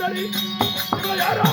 சுந்தரி யாரோ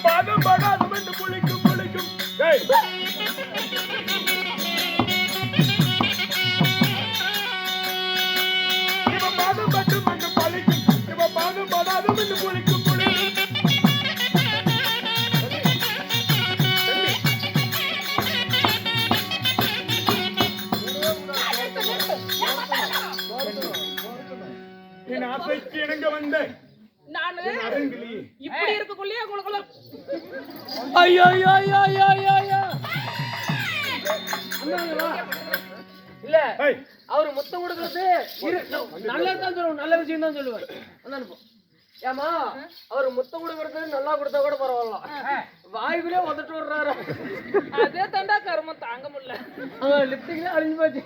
பாதம் படாது வந்து குளிக்கும் குளிக்கும் இவன் பாதம் பட்டு மண்ணு பழிக்கும் இவன் பாதம் படாது வந்து குளிக்கும் குளிக்கும் என் ஆசைக்கு இணங்க வந்தேன் நானு இப்படி இருக்கக்குள்ளே குளக்குள்ள ஐயோ ஐயோ ஐயோ ஐயோ ஐயோ ஐயோ இல்ல அவரு முத்தம் கொடுக்கறது நல்லதான் சொல்லுவோம், நல்ல விஷயம் தான் சொல்லுவார். ஏமா அவரு முத்தம் கொடுக்கறது நல்லா கொடுத்தா கூட பரவாயில்ல, வாய்க்குள்ளே வந்துட்டு விடுறாரு. அதே தாண்டா கருமம் தாங்க முடியல. லிப்டிங்ல அழிஞ்சு போச்சு.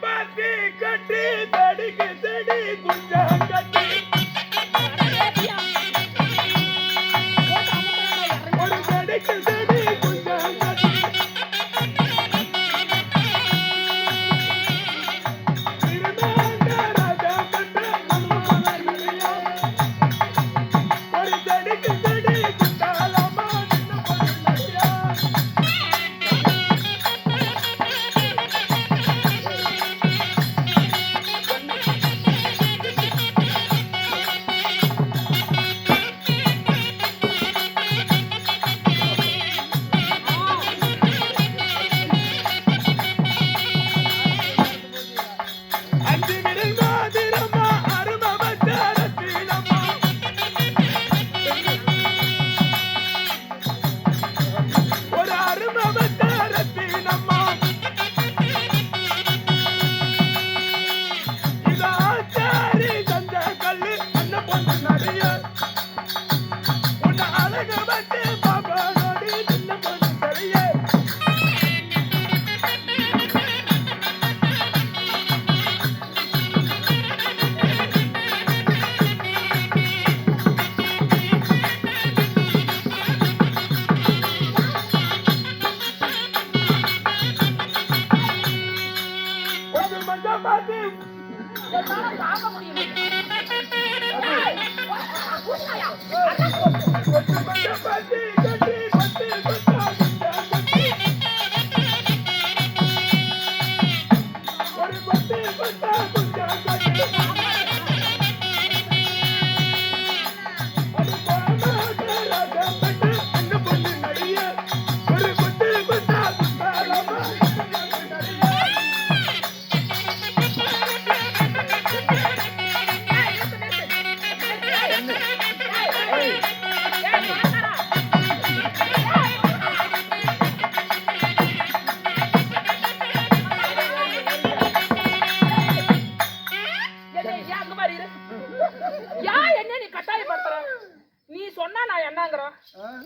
பாத்தி கட்டி தடிக்கு தடி குஞ்சம் கட்டி ஒரு தடிக்கு தடி குஞ்சம் கட்டி ஒரு தடிக்கு தடி குத்தாலமா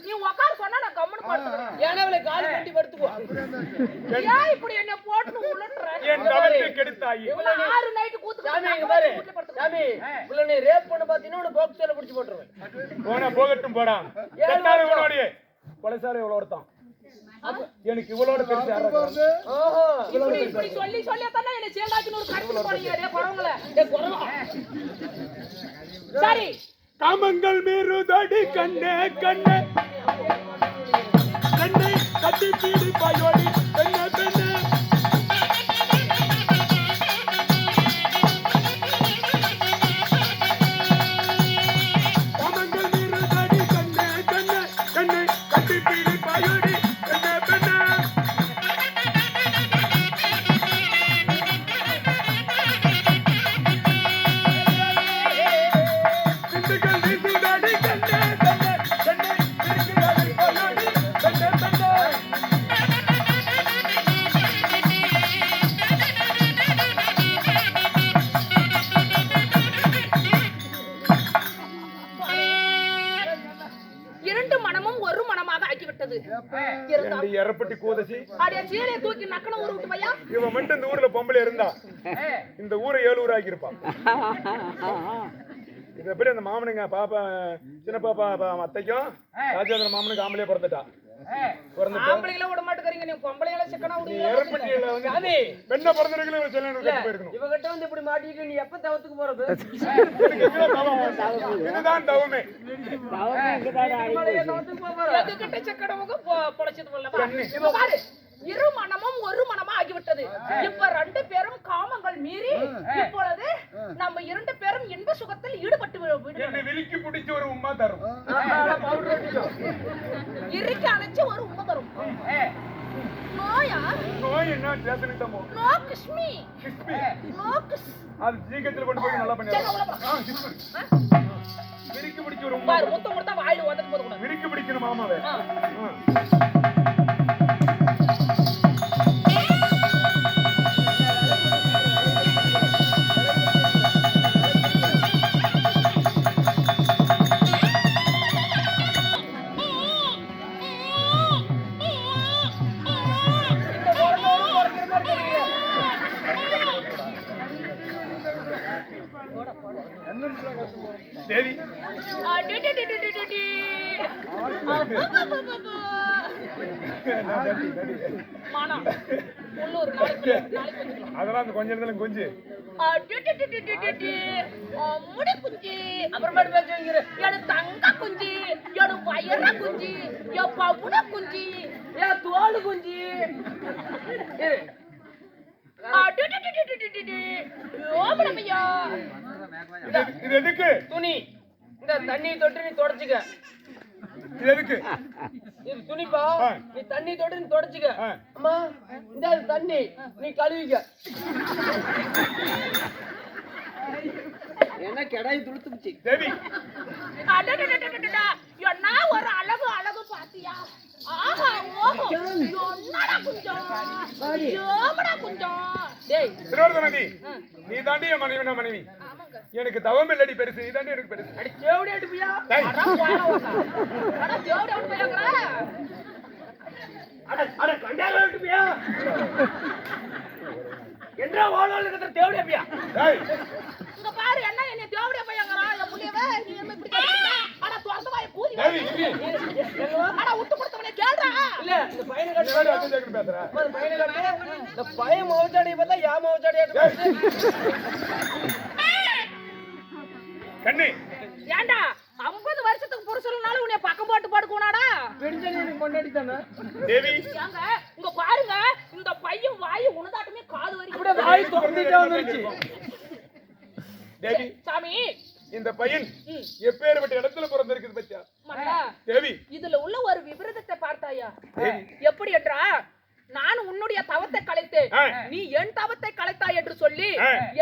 நீ உட்கார சொன்னா நான் கம்முனு படுத்துக்கிறேன். ஏன்னா அவளை காலி கட்டி படுத்துக்கோ. ஏன் இப்படி என்ன போட்டு உளுட்டுற? என் தவத்தை கெடுத்தாயி. இவ்வளவு 6 நைட் கூத்து சாமி இங்க பாரு. சாமி உள்ள நீ ரேப் பண்ண பாத்தீங்கன்னா உன பாக்ஸ்ல புடிச்சு போட்டுருவேன். போனா போகட்டும் போடா. செத்தாரு இவனோடியே. கொலைசாரி இவ்வளவு ஒருத்தன். எனக்கு இவ்வளோட பெருசு யாரா இருக்காங்க? ஓஹோ இப்படி சொல்லி தானே என்ன சேலாக்கின்னு ஒரு கட்டு போறீங்க டேய் குறவங்கள. டேய் குறவா. சரி காமங்கள் மீறுதடி கண்ணே கண்ணே கண்ணை கட்டி பீடி பாயோடி பெண்ணே பெண்ணே காமங்கள் மீறுதடி கண்ணே கண்ணே கண்ணை கட்டி பீடி பாயோடி பெண்ணே பெண்ணே சிந்துகள் வீசுதடி கண்ணே கண்ணே கண்ணை சிரிக்குதடி பாயோடி பெண்ணே பெண்ணே இரண்டு மனமும் ஒரு மனமாக ஆகிவிட்டது. இருந்தா ரெண்டு எரப்பட்டி கூதசி அடியே சீலையை தூக்கி நக்கன ஊரு விட்டு பையா. இவன் மட்டும் இந்த ஊர்ல பொம்பளை இருந்தா இந்த ஊரை 7 ஊர் ஆக்கியிருப்பான். இது எப்படி அந்த மாமனுங்க பாப்பா சின்ன பாப்பா அத்தைக்கும் ராஜேந்திர மாமனுக்கு ஆம்பளையே பிறந்துட்டா. பிறந்துட்டு ஆம்பளைங்கள விட மாட்டேங்கறீங்க நீ பொம்பளைங்கள சிக்கனா விடுவீங்க. எரப்பட்டியில வந்து சாமி பெண்ணை பிறந்திருக்கல ஒரு செல்லனுக்கு கட்டி போயிருக்கணும். இவகிட்ட வந்து இப்படி மாட்டிட்டு நீ எப்ப தவத்துக்கு போறது? எனக்கு இதுதான் தவம். இதுதான் தவமே. தவத்துக்கு போற. எதுக்கிட்ட சிக்கனவங்க பொளச்சது போல. இப்ப பாரு இரு மனமும் ஒரு மனமா ஆகிவிட்டது. இப்ப 2 பேரும் காமங்கள் மீறி இப்பொழுது நம்ம 2 பேரும் இன்ப சுகத்தில் ஈடுபட்டு விடுவோம். என்னை விலிக்கி பிடிச்சு ஒரு உம்மா தரும். இறுக்கி அணைச்சு ஒரு உண்மை தரும். நோயா நோய் என்ன சேத்தனிட்டமோ நோ கிஸ்மி கிஸ்பி நோ கிஸ். அது சீக்கிரத்துல கொண்டு போய் நல்லா சரி, உள்ள பண்ணிடுறோம். போ. கிஸ்பி விரிக்கி பிடிச்சு ஒரு உம்மா பாரு முத்தம் கொடுத்தா வாயில உதக்கு போது கூட. விரிக்கி பிடிக்கணும் மாமாவே. சரி டி டி டி டி டி டி டி. மானம் உள்ளூர் நாளைக்கு வந்துக்கலாம். அதெல்லாம் அந்த கொஞ்ச நேரத்துல கொஞ்சு டி டி டி டி டி டி டி. முடி குஞ்சி அப்புறமேட்டு பேச்சு வைக்கிற என் தங்க குஞ்சி என் வயர குஞ்சி என் பவுன குஞ்சி ஏன் தோல் குஞ்சி? இரு. டி டி டி டி டி டி டி. ஓமனமையா இது எதுக்கு? துணி இந்த தண்ணி தொட்டு நீ தொடச்சுக்க. இது எதுக்கு? இது துணிப்பா. நீ தண்ணி தொட்டு நீ தொடச்சுக்க. ஆ. அம்மா இந்த தண்ணி நீ கழுவிக்க. என்ன கடாய் துளுத்துச்சு. தேவி அடடடடடடடா. என்ன ஒரு அழகு அழகு பாத்தியா? ஆஹா ஓஹோ என்னடா குஞ்சம் ஏமடா குஞ்சம். டேய் திருவர்தமதி நீ தாண்டி என் மனைவி மனைவி. ஆமாங்க. எனக்கு தவம் இல்லடி பெருசு. நீ தாண்டி எனக்கு பெருசு. அடி கேவடி அடிப்பியா? டேய். அட போடா ஓடா. அட ஜோடி அவுட் போயங்கற. அட கண்டால அடிப்பியா? என்றா வாளால இருக்கிற தேவடி அடிப்பியா? டேய் இங்க பாரு என்ன என்ன ஜோடி போயங்கற. என் புள்ளையவே நீ என்ன இப்படி கேக்குற? அட தொறந்து வாய் பூதி. தேவி நீ அட விட்டு கொடுத்தவனே கேளுடா. இல்ல இந்த பையனை என்னடா கட்டு. அத்தை ஜாக்கெட் பேசுற? இந்த பையனை கட்டு. இந்த பையன் மௌச்சாடி பார்த்தா யா மௌச்சாடி ஆட்டு. கண்ணே ஏண்டா 50 வருஷத்துக்கு புருஷனால உன்னை பக்கம் போட்டு படுக்குனாடா. பெண்ஜனி கொண்டாடி தானே. தேவி ஏங்க இங்க பாருங்க இந்த பையன் வாய் உனதாட்டமே காது வரைக்கும். அப்படியே வாய் திறந்துட்டே வந்துருச்சு. தேவி சாமி இந்த பையன் எப்பேற்பட்ட இடத்துல பிறந்திருக்குது பத்தியா? மன்னா தேவி இதுல உள்ள ஒரு விபரீதத்தை பார்த்தாயா? தேவி எப்படி என்றா நான் உன்னுடைய தவத்தை கலைத்தேன், நீ என் தவத்தை கலைத்தாய் என்று சொல்லி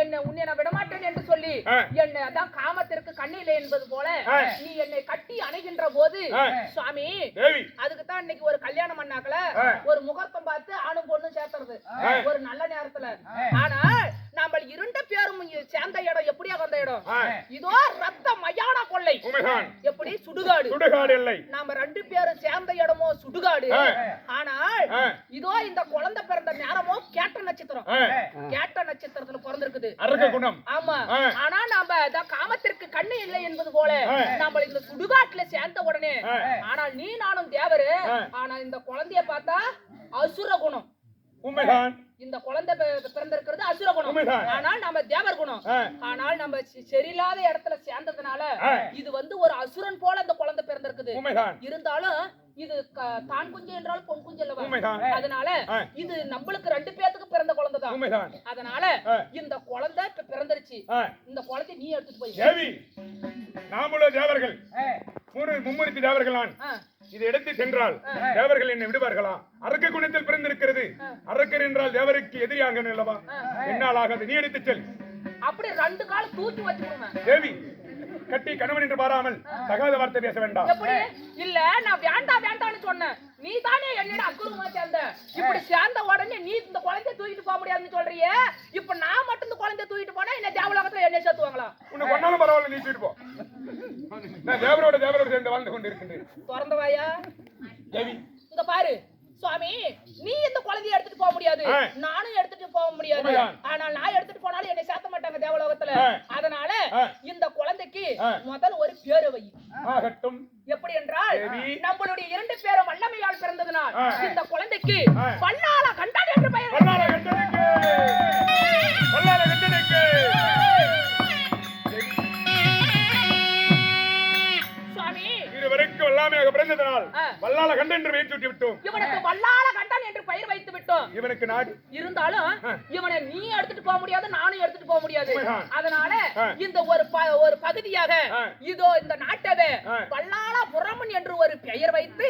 என்னை உன்னை நான் விடமாட்டேன் என்று சொல்லி என்னை அதான் காமத்திற்கு கண்ணிலே என்பது போல நீ என்னை கட்டி அணைகின்ற போது சுவாமி தேவி அதுக்கு தான் இன்னைக்கு ஒரு கல்யாணம் பண்ணாக்கல ஒரு முகூர்த்தம் பார்த்து ஆணும் பொண்ணும் சேர்த்துறது ஒரு நல்ல நேரத்துல. ஆனா நாம 2 பேரும் சேர்ந்த இடம் எப்படியா வந்த இடம்? இதோ ரத்த மயான கொள்ளை. உமைகான் எப்படி அப்படி சுடுகாடு சுடுகாடு இல்லை. நாம 2 பேரும் சேர்ந்த இடமோ சுடுகாடு. ஆனால் இதோ இந்த குழந்தை பிறந்த நேரமோ கேட்ட நட்சத்திரம். கேட்ட நட்சத்திரத்துல பிறந்திருக்குது. அரக்க குணம். ஆமா. ஆனா நாம காமத்திற்கு கண்ணு இல்லை என்பது போல நாம இந்த சுடுகாட்டுல சேர்ந்த உடனே, ஆனால் நீ நானும் தேவரு, ஆனா இந்த குழந்தைய பார்த்தா அசுர குணம். உண்மைதான். இந்த குழந்தை பிறந்திருக்கிறது அசுர குணம். ஆனால் நம்ம தேவர் குணம். ஆனால் நம்ம சரியில்லாத இடத்துல சேர்ந்ததுனால இது ஒரு அசுரன் போல அந்த குழந்தை பிறந்திருக்குது. இருந்தாலும் இது தான் குஞ்சு என்றால் பொன் குஞ்சு அல்லவா? அதனால இது நம்மளுக்கு 2 பேத்துக்கு பிறந்த குழந்தை தான். அதனால இந்த குழந்தை பிறந்துருச்சு. இந்த குழந்தை நீ எடுத்துட்டு போய் தேவி, நாமளோ தேவர்கள், மும்மூர்த்தி தேவர்கள். இது எடுத்து சென்றால் தேவர்கள் என்னை விடுவார்களா? அரக்க குணத்தில் பிறந்திருக்கிறது. அரக்கர் என்றால் தேவருக்கு எதிரியாக அல்லவா? என்னால் ஆகாது. நீ எடுத்து செல். அப்படி 2 கால் தூக்கி வச்சுடுவேன். தேவி, கட்டி கணவன் என்று பாராமல் தகாத வார்த்தை பேச வேண்டாம். எப்படி? இல்ல, நான் வேண்டாம் வேண்டாம்னு சொன்னேன். நீ தானே என்னோட அக்குருமா சேர்ந்த. இப்படி சேர்ந்த உடனே நீ இந்த குழந்தைய தூக்கிட்டு போக முடியாதுன்னு சொல்றியே. இப்ப நான் மட்டும் இந்த குழந்தைய தூக்கிட்டு போனா என்ன தேவலோகத்துல என்னை சேர்த்துவாங்களா? உன்னை கொண்டாலும் பரவாயில்ல, நீ தூக்கிட்டு போ. நான் தேவரோட சேர்ந்து வாழ்ந்து கொண்டு இருக்கின்றேன். திறந்த வாயா தேவி, இங்க பாரு சுவாமி, நீ இந்த குழந்தைய எடுத்துட்டு போக முடியாது, நானும் எடுத்துட்டு போக முடியாது. ஆனால் நான் எடுத்துட்டு போனாலும் என்னை சேர்த்த மாட்டாங்க தேவலோகத்துல. அதனால இந்த குழந்தைக்கு முதல் ஒரு பேரு வை. எப்படி என்றால், நம்மளுடைய 2 பேரும் வல்லமையால் பிறந்ததுனால் இந்த குழந்தைக்கு வல்லாள கண்டான் என்று பெயர். வல்லாமையாக பிறந்ததனால் வல்லாள கண்டன் என்று பெயர் சூட்டி விட்டோம். இவனுக்கு வல்லாள கண்டன் என்று பெயர் வைத்து விட்டோம். இவனுக்கு நாடு இருந்தாலும் இவனை நீ எடுத்துட்டு போக முடியாது, நானும் எடுத்துட்டு போக முடியாது. அதனால இந்த ஒரு பகுதியாக இதோ இந்த நாட்டவே வல்லாளபுரம் என்று ஒரு பெயர் வைத்து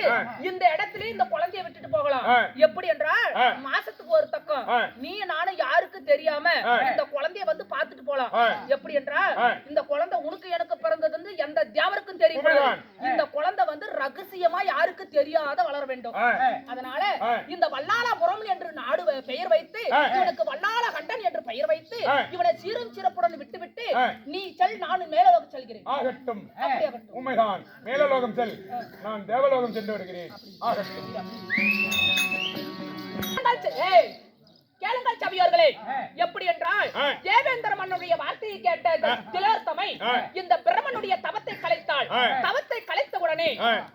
இந்த இடத்துல இந்த குழந்தையை விட்டுட்டு போகலாம். எப்படி என்றால், மாசத்துக்கு ஒரு தக்கம் நீ நானும் யாருக்கு தெரியாம இந்த குழந்தைய பார்த்துட்டு போலாம். எப்படி என்றால், இந்த குழந்தை உனக்கு எனக்கு பிறந்தது எந்த தேவருக்கும் தெரியும். இந்த குழந்தை ரகசியமா யாருக்கு தெரியாத வளர வேண்டும். அதனால இந்த வல்லாளபுரம் என்று நாடு பெயர் வைத்து இவனுக்கு வல்லாள கண்டன் என்று பெயர் வைத்து இவனை சீரும் சிறப்புடன் விட்டுவிட்டு நீ செல், நானும் மேலலோகம் செல்கிறேன். ஆகட்டும். உண்மைதான். மேலலோகம் செல், நான் தேவலோகம் சென்று வருகிறேன். ஆகட்டும். கேளுங்கள் சபையோர்களே. எப்படி என்றால், தேவேந்திர மன்னனுடைய வார்த்தையை கேட்ட திலோத்தமை இந்த பிரம்மனுடைய தவத்தை கலைத்தாள். தவத்தை கலைத்த உடனே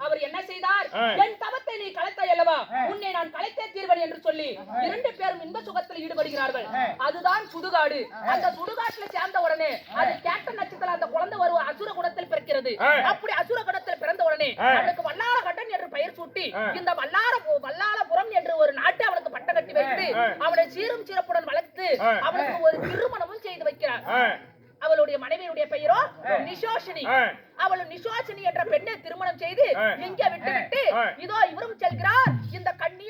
அவர் என்ன செய்தார்? என் தவத்தை நீ கலைத்தாய் அல்லவா, உன்னை நான் கலைத்தே தீர்வேன் என்று சொல்லி 2 பேரும் இன்ப சுகத்தில் ஈடுபடுகிறார்கள். அதுதான் சுடுகாடு. அந்த சுடுகாட்டுல சேர்ந்த உடனே அது கேட்ட நட்சத்திரம் அந்த குழந்தை ஒரு அசுர குணத்தில் பிறக்கிறது. அப்படி அசுர குணத்தில் பிறந்த உடனே அவனுக்கு வல்லாள கண்டன் என்று பெயர் சூட்டி இந்த வல்லாளபுரம் என்று ஒரு நாட்டை அவனுக்கு பட்டம் கட்டி வைத்து அவனை சீரும் சிறப்புடன் வளர்த்து அவனுக்கு ஒரு திருமணமும் செய்து வைக்கிறார். அவளுடைய மனைவியுடைய பெயரோ நிஷோஷினி. அவளும் நிஷோஷினி என்ற பெண்ணை திருமணம் செய்து இங்கே விட்டுவிட்டு இதோ இவரும் செல்கிறார் இந்த கன்னி